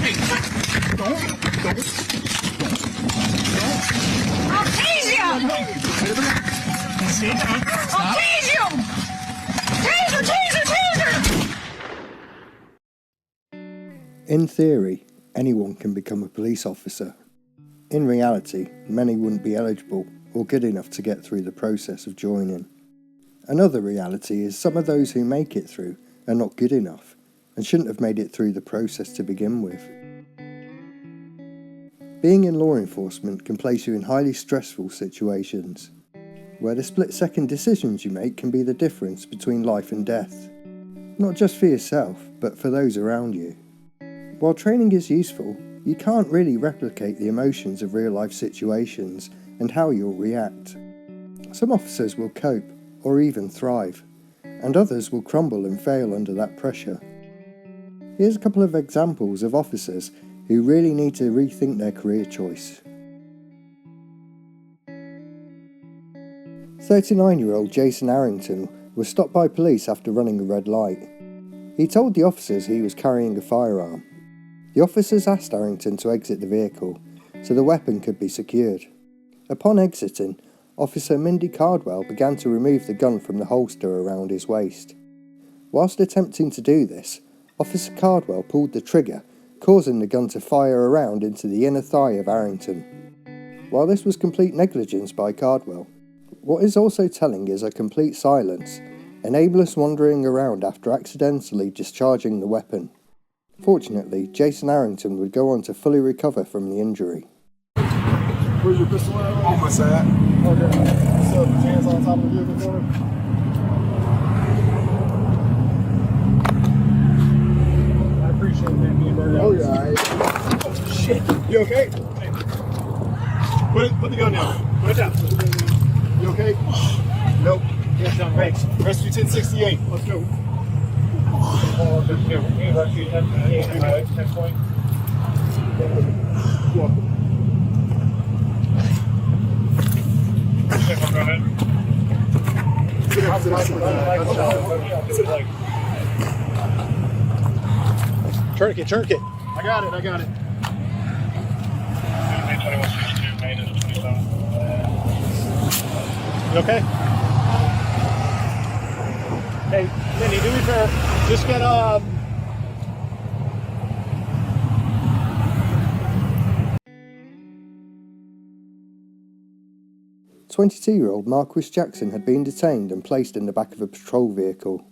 Hey, don't. I'll tase you! Stay down. I'll tase you! Taser! In theory, anyone can become a police officer. In reality, many wouldn't be eligible or good enough to get through the process of joining. Another reality is some of those who make it through are not good enough and shouldn't have made it through the process to begin with. Being in law enforcement can place you in highly stressful situations, where the split-second decisions you make can be the difference between life and death, not just for yourself, but for those around you. While training is useful, you can't really replicate the emotions of real-life situations and how you'll react. Some officers will cope, or even thrive, and others will crumble and fail under that pressure. Here's a couple of examples of officers who really need to rethink their career choice. 39-year-old Jason Arrington was stopped by police after running a red light. He told the officers he was carrying a firearm. The officers asked Arrington to exit the vehicle so the weapon could be secured. Upon exiting, Officer Mindy Cardwell began to remove the gun from the holster around his waist. Whilst attempting to do this, Officer Cardwell pulled the trigger, causing the gun to fire around into the inner thigh of Arrington. While this was complete negligence by Cardwell, what is also telling is a complete silence, an aimless wandering around after accidentally discharging the weapon. Fortunately, Jason Arrington would go on to fully recover from the injury. Where's your pistol at? On my side. Okay. So, hands on top of the vehicle for me. I appreciate that, me and Bird. Oh, yeah, alright. Oh, shit. You okay? Hey. Put the gun down. Put it down. You okay? Nope. Yes, down. Thanks. Rescue 1068. Let's go. Rescue 1068. 10 point. Welcome. Tourniquet. I got it. You okay? Hey, Cindy, do me a favor. Just get 22-year-old Marquis Jackson had been detained and placed in the back of a patrol vehicle.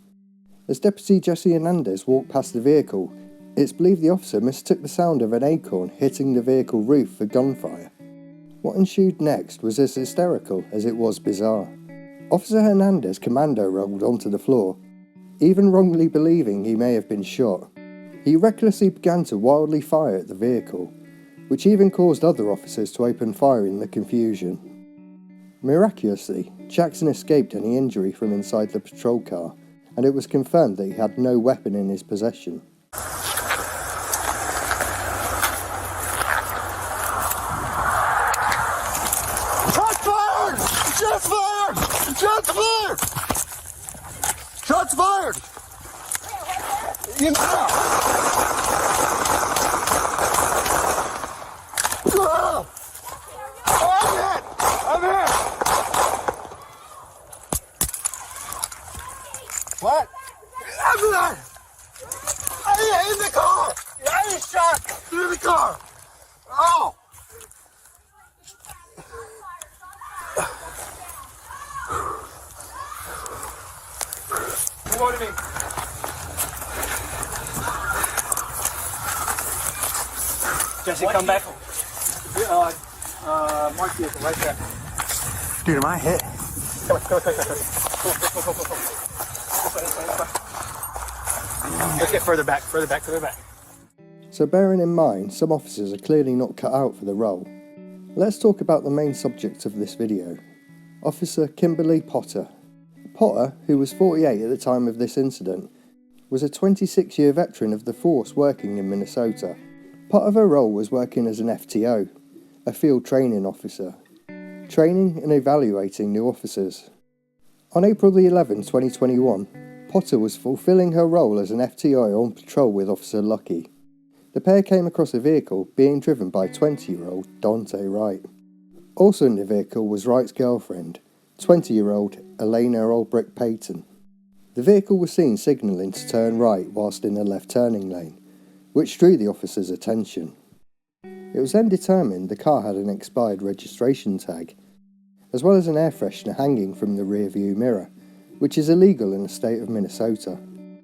As Deputy Jesse Hernandez walked past the vehicle, it's believed the officer mistook the sound of an acorn hitting the vehicle roof for gunfire. What ensued next was as hysterical as it was bizarre. Officer Hernandez commando rolled onto the floor, even wrongly believing he may have been shot. He recklessly began to wildly fire at the vehicle, which even caused other officers to open fire in the confusion. Miraculously, Jackson escaped any injury from inside the patrol car, and it was confirmed that he had no weapon in his possession. Shots fired! You know. I'm hit! What? I'm there! In the car! I shot through the car! Oh! Come on to me. Jesse, come back. Mark vehicle right there. Dude, am I hit? Come on. Let's get further back. So bearing in mind, some officers are clearly not cut out for the role, let's talk about the main subject of this video, Officer Kimberly Potter. Potter, who was 48 at the time of this incident, was a 26-year veteran of the force working in Minnesota. Part of her role was working as an FTO, a field training officer, training and evaluating new officers. On April the 11th, 2021, Potter was fulfilling her role as an FTO on patrol with Officer Lucky. The pair came across a vehicle being driven by 20-year-old Daunte Wright. Also in the vehicle was Wright's girlfriend, 20-year-old Elena Olbrick Payton. The vehicle was seen signalling to turn right whilst in the left turning lane, which drew the officer's attention. It was then determined the car had an expired registration tag, as well as an air freshener hanging from the rear view mirror, which is illegal in the state of Minnesota.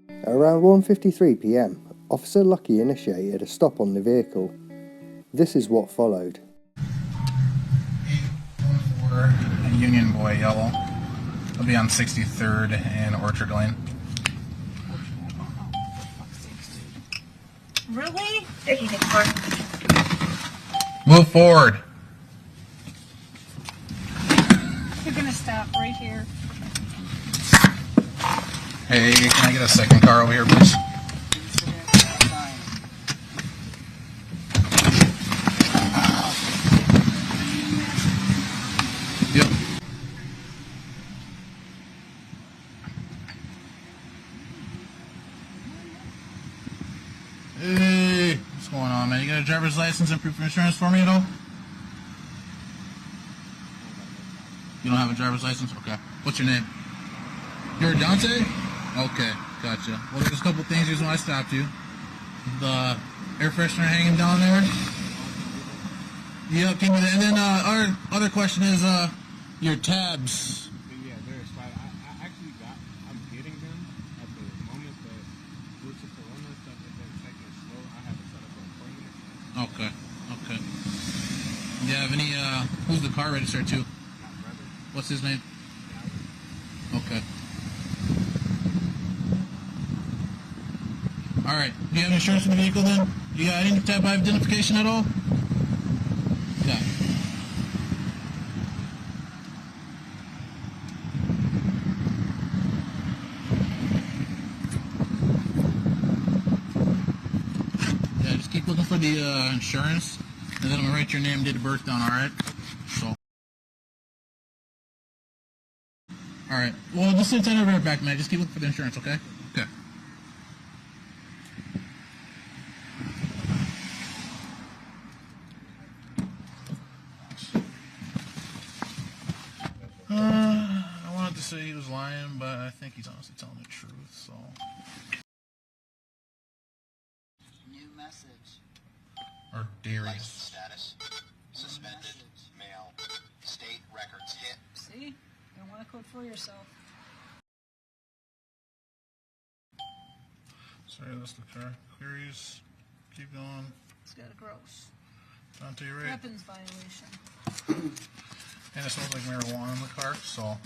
At around 1:53 p.m, Officer Lucky initiated a stop on the vehicle. This is what followed. 814, a Union Boy yellow. It'll be on 63rd and Orchard Lane. Really? Move forward. You're gonna stop right here. Hey, can I get a second car over here, please? Yep. Hey, what's going on, man? You got a driver's license and proof of insurance for me at all? You don't have a driver's license? Okay. What's your name? You're Daunte? Okay, gotcha. Well, there's a couple things. Here's why I stopped you. The air freshener hanging down there. Yep, give me that. And then our other question is your tabs. Yeah, they're expired. I'm getting them at the moment, but due to Corona stuff, it's been taking it slow. I have to set up an appointment. Okay, okay. Do you have any, who's the car registered to? My brother. What's his name? Okay. Alright, do you have insurance in the vehicle then? You got any type of identification at all? Okay. Yeah, just keep looking for the insurance, and then I'm gonna write your name and date of birth down, alright? So. Alright, well, just sit down over here back, man. Just keep looking for the insurance, okay? Okay. I wanted to say he was lying, but I think he's honestly telling the truth, so. New message. Or Darius. License status. Suspended. Mail. State records hit. See? Don't want to code for yourself. Sorry, that's the car. Queries. Keep going. It's got a gross Daunte Wright. weapons violation. And it smells like marijuana in the car, so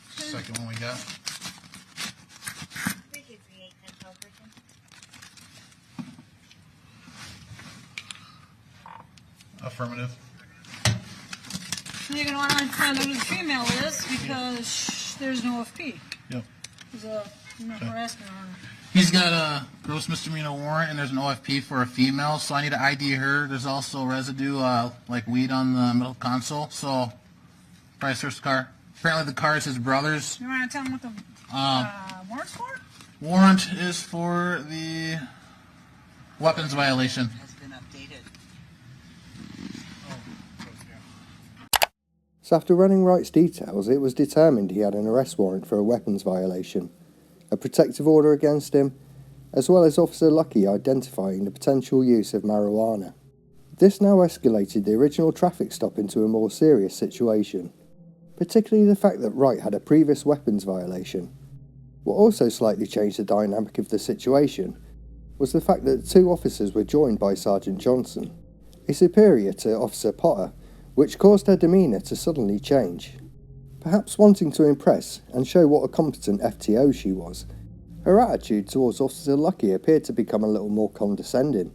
it's the second one we got. 3238 Central Virgin. Affirmative. You're going to want to find out who the female is because there's no FP. Yep. There's a harassment order. He's got a gross misdemeanor warrant, and there's an OFP for a female, so I need to ID her. There's also residue, like weed on the middle console, so probably search the car. Apparently the car is his brother's. You want to tell him what the warrant's for? Warrant is for the weapons violation. Has been updated. So after running Wright's details, it was determined he had an arrest warrant for a weapons violation, a protective order against him, as well as Officer Lucky identifying the potential use of marijuana. This now escalated the original traffic stop into a more serious situation, particularly the fact that Wright had a previous weapons violation. What also slightly changed the dynamic of the situation was the fact that the two officers were joined by Sergeant Johnson, a superior to Officer Potter, which caused her demeanour to suddenly change. Perhaps wanting to impress and show what a competent FTO she was, her attitude towards Officer Lucky appeared to become a little more condescending.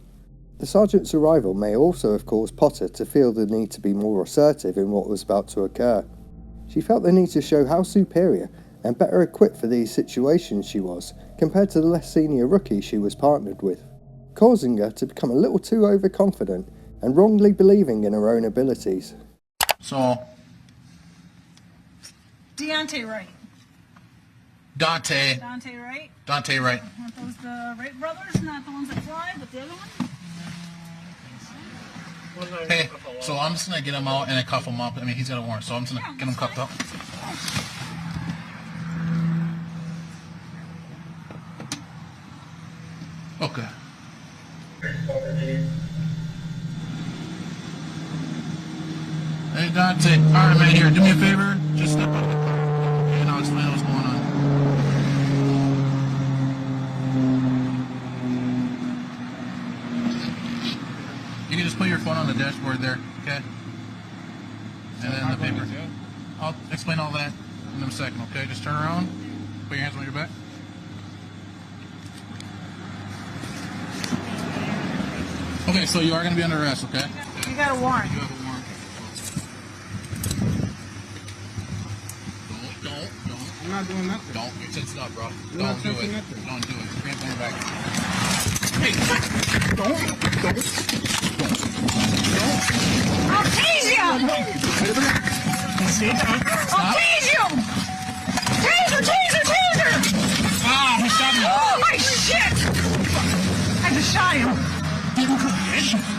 The sergeant's arrival may also have caused Potter to feel the need to be more assertive in what was about to occur. She felt the need to show how superior and better equipped for these situations she was compared to the less senior rookie she was partnered with, causing her to become a little too overconfident and wrongly believing in her own abilities. So, Daunte Wright. Daunte Daunte Wright? Wright. Aren't those the Wright brothers? Not the ones that fly, but the other one? Hey, so I'm just gonna get him out and then cuff him up. I mean, he's got a warrant, so I'm just gonna get him cuffed up. Okay. Hey, Daunte. Alright, man, here, do me a favor. Just step up and I'll explain what's going on. You can just put your phone on the dashboard there, okay? And then the paper. I'll explain all that in a second, okay? Just turn around, put your hands on your back. Okay, so you are going to be under arrest, okay? You got a warrant. You have a warrant. Don't. I'm not doing nothing. Don't. You're tensing up, bro. I'm Don't not do touching it. nothing. Don't do it. Put your hands on your back. Hey, don't. I'll tease you! I'll tease you! Taser! Ah, he shot me. Oh, my shit! I just shot him.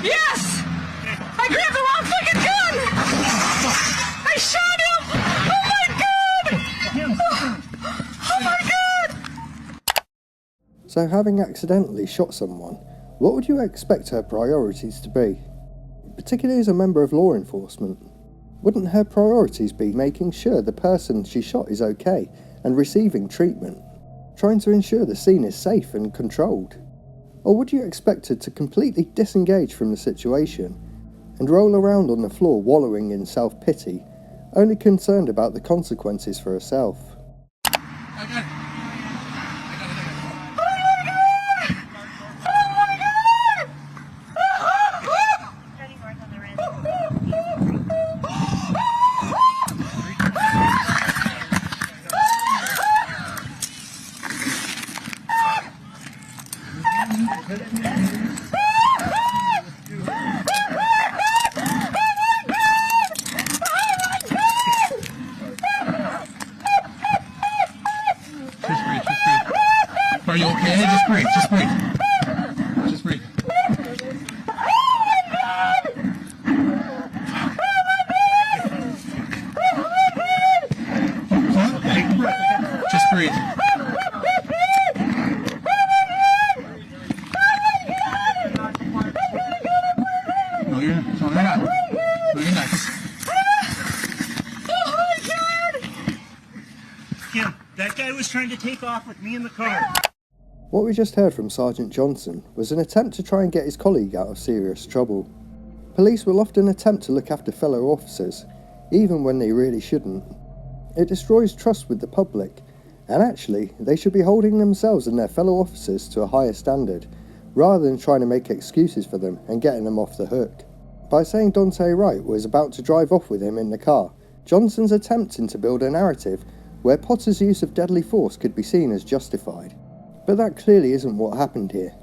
Yes! I grabbed the wrong fucking gun! I shot him! Oh my god! So, having accidentally shot someone, what would you expect her priorities to be? Particularly as a member of law enforcement. Wouldn't her priorities be making sure the person she shot is okay and receiving treatment? Trying to ensure the scene is safe and controlled? Or would you expect her to completely disengage from the situation and roll around on the floor wallowing in self-pity, only concerned about the consequences for herself? I got it. Turning north on the rim. Are you okay? Just breathe. Just breathe. Just breathe. Just breathe. No, you're not. No, you're not. No, you're not. Kim, that guy was trying to take off with me in the car. What we just heard from Sergeant Johnson was an attempt to try and get his colleague out of serious trouble. Police will often attempt to look after fellow officers, even when they really shouldn't. It destroys trust with the public, and actually, they should be holding themselves and their fellow officers to a higher standard, rather than trying to make excuses for them and getting them off the hook. By saying Daunte Wright was about to drive off with him in the car, Johnson's attempting to build a narrative where Potter's use of deadly force could be seen as justified. But that clearly isn't what happened here.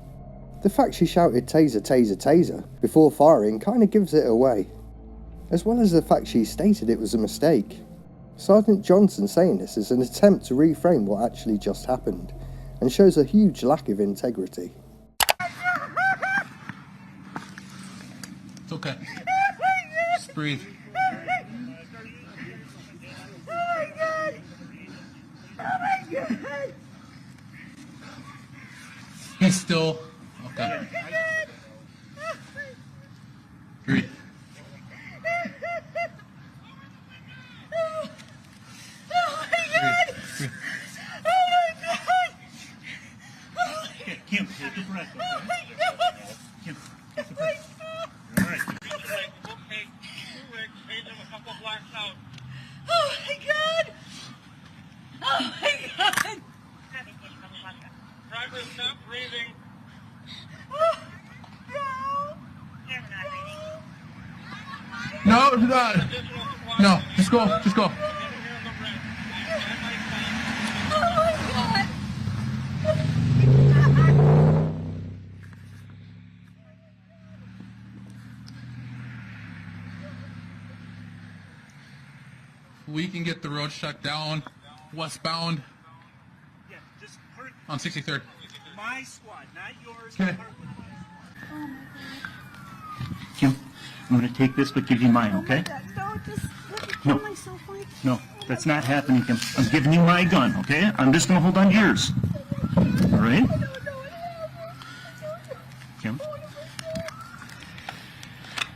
The fact she shouted taser, taser, taser before firing kind of gives it away, as well as the fact she stated it was a mistake. Sergeant Johnson saying this is an attempt to reframe what actually just happened, and shows a huge lack of integrity. It's okay. Just breathe. He's still okay. Breathe. Kim, take a breath, okay? Kim, take a breath. All right. Oh my god! Oh my god! Driver, stop breathing. No, no, just go. Oh my god! We can get the road shut down westbound Yeah, just hurry. on 63rd. My squad, not yours. Okay. Kim, I'm going to take this but give you mine, okay? No, just let me No. kill myself, Mike. No, that's not happening, Kim. I'm giving you my gun, okay? I'm just going to hold on to yours. All right? Kim?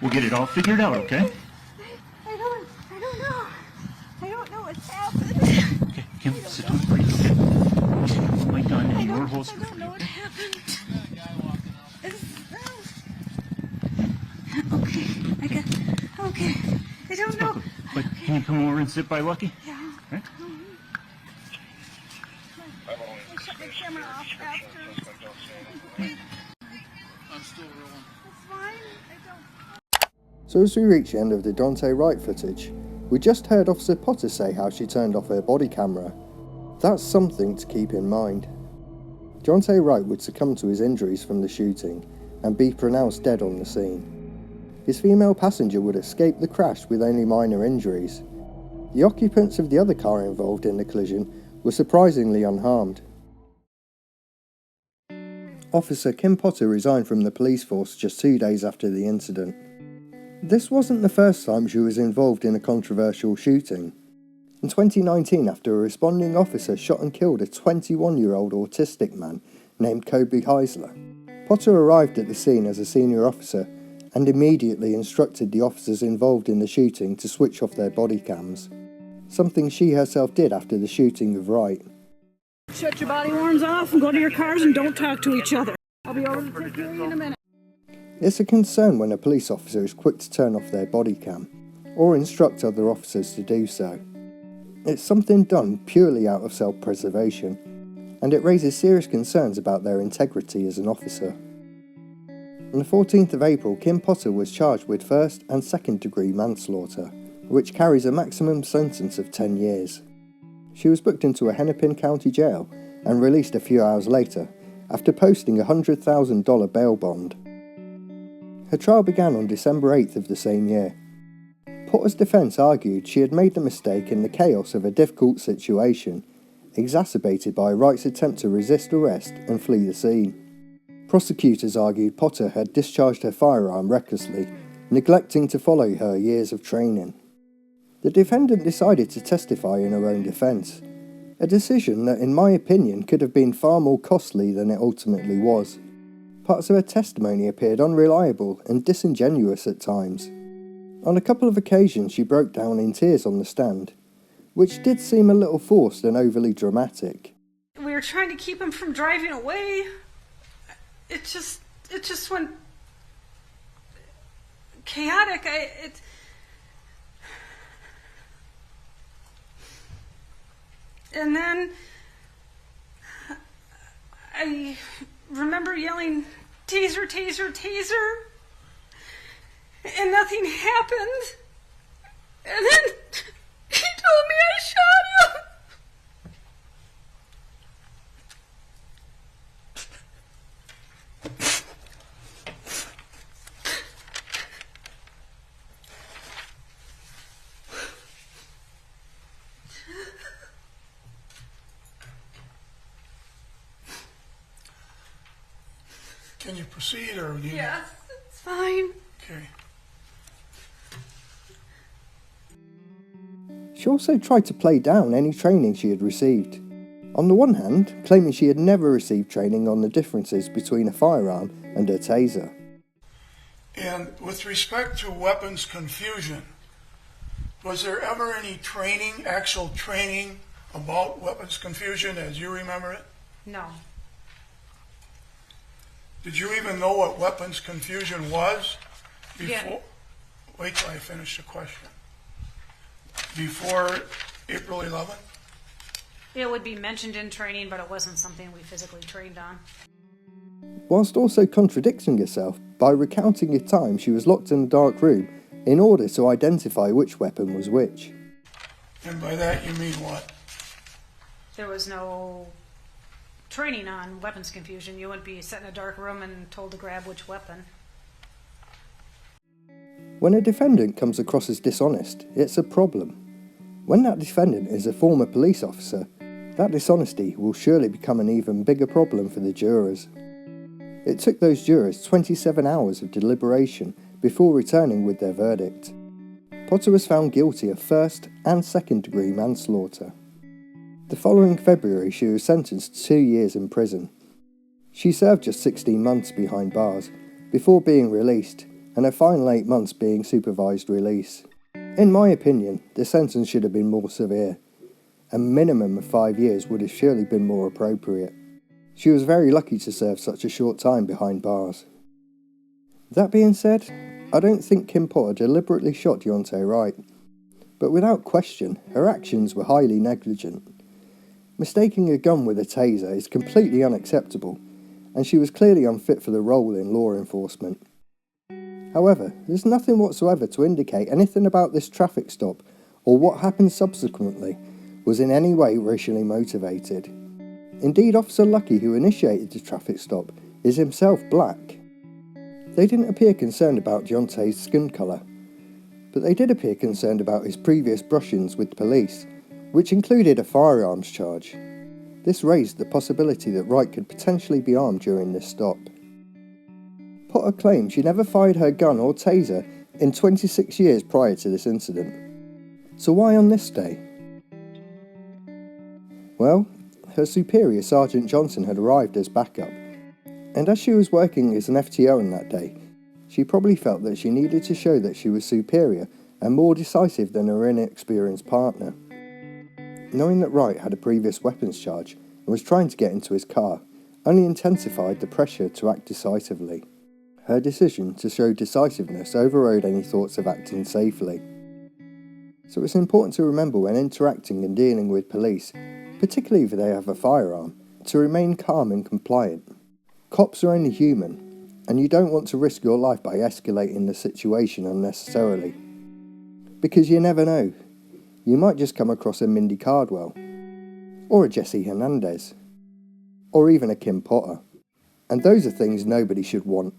We'll get it all figured out, okay? I don't know. I don't know what's happened. Okay, Kim, sit down, breathe, okay? Hold my gun in your holster. I don't know what happened. Okay. I don't know. But can you come over and sit by Lucky? Yeah. Right? I shut my camera off after. I'm still rolling. It's fine. I don't. So as we reach the end of the Daunte Wright footage, we just heard Officer Potter say how she turned off her body camera. That's something to keep in mind. Daunte Wright would succumb to his injuries from the shooting and be pronounced dead on the scene. His female passenger would escape the crash with only minor injuries. The occupants of the other car involved in the collision were surprisingly unharmed. Officer Kim Potter resigned from the police force just 2 days after the incident. This wasn't the first time she was involved in a controversial shooting. In 2019, after a responding officer shot and killed a 21-year-old autistic man named Kobe Heisler, Potter arrived at the scene as a senior officer and immediately instructed the officers involved in the shooting to switch off their body cams, something she herself did after the shooting of Wright. Shut your body warms off and go to your cars and don't talk to each other. I'll be over to take care of you in a minute. It's a concern when a police officer is quick to turn off their body cam, or instruct other officers to do so. It's something done purely out of self-preservation, and it raises serious concerns about their integrity as an officer. On the 14th of April, Kim Potter was charged with first and second degree manslaughter, which carries a maximum sentence of 10 years. She was booked into a Hennepin County jail and released a few hours later after posting a $100,000 bail bond. Her trial began on December 8th of the same year. Potter's defence argued she had made the mistake in the chaos of a difficult situation, exacerbated by Wright's attempt to resist arrest and flee the scene. Prosecutors argued Potter had discharged her firearm recklessly, neglecting to follow her years of training. The defendant decided to testify in her own defence, a decision that in my opinion could have been far more costly than it ultimately was. Parts of her testimony appeared unreliable and disingenuous at times. On a couple of occasions she broke down in tears on the stand, which did seem a little forced and overly dramatic. We were trying to keep him from driving away. It just went chaotic. And then I remember yelling, "Taser, taser, taser," and nothing happened. And then he told me I shot him. Can you proceed, or do you? Yes, it's fine. Okay. She also tried to play down any training she had received. On the one hand, claiming she had never received training on the differences between a firearm and a taser. And with respect to weapons confusion, was there ever any training, actual training about weapons confusion as you remember it? No. Did you even know what weapons confusion was before? Yeah. Wait till I finish the question. Before April 11th? It would be mentioned in training, but it wasn't something we physically trained on. Whilst also contradicting herself by recounting a time she was locked in a dark room in order to identify which weapon was which. And by that you mean what? There was no training on weapons confusion. You wouldn't be set in a dark room and told to grab which weapon. When a defendant comes across as dishonest, it's a problem. When that defendant is a former police officer, that dishonesty will surely become an even bigger problem for the jurors. It took those jurors 27 hours of deliberation before returning with their verdict. Potter was found guilty of first and second-degree manslaughter. The following February, she was sentenced to 2 years in prison. She served just 16 months behind bars before being released, and her final 8 months being supervised release. In my opinion, the sentence should have been more severe. A minimum of 5 years would have surely been more appropriate. She was very lucky to serve such a short time behind bars. That being said, I don't think Kim Potter deliberately shot Daunte Wright, but without question, her actions were highly negligent. Mistaking a gun with a taser is completely unacceptable, and she was clearly unfit for the role in law enforcement. However, there's nothing whatsoever to indicate anything about this traffic stop or what happened subsequently was in any way racially motivated. Indeed, Officer Lucky, who initiated the traffic stop, is himself black. They didn't appear concerned about Daunte's skin colour, but they did appear concerned about his previous brush-ins with police, which included a firearms charge. This raised the possibility that Wright could potentially be armed during this stop. Potter claimed she never fired her gun or taser in 26 years prior to this incident. So why on this day? Well, her superior, Sergeant Johnson, had arrived as backup, and as she was working as an FTO on that day, she probably felt that she needed to show that she was superior and more decisive than her inexperienced partner. Knowing that Wright had a previous weapons charge and was trying to get into his car only intensified the pressure to act decisively. Her decision to show decisiveness overrode any thoughts of acting safely. So it's important to remember when interacting and dealing with police, particularly if they have a firearm, to remain calm and compliant. Cops are only human, and you don't want to risk your life by escalating the situation unnecessarily. Because you never know. You might just come across a Mindy Cardwell, or a Jesse Hernandez, or even a Kim Potter. And those are things nobody should want.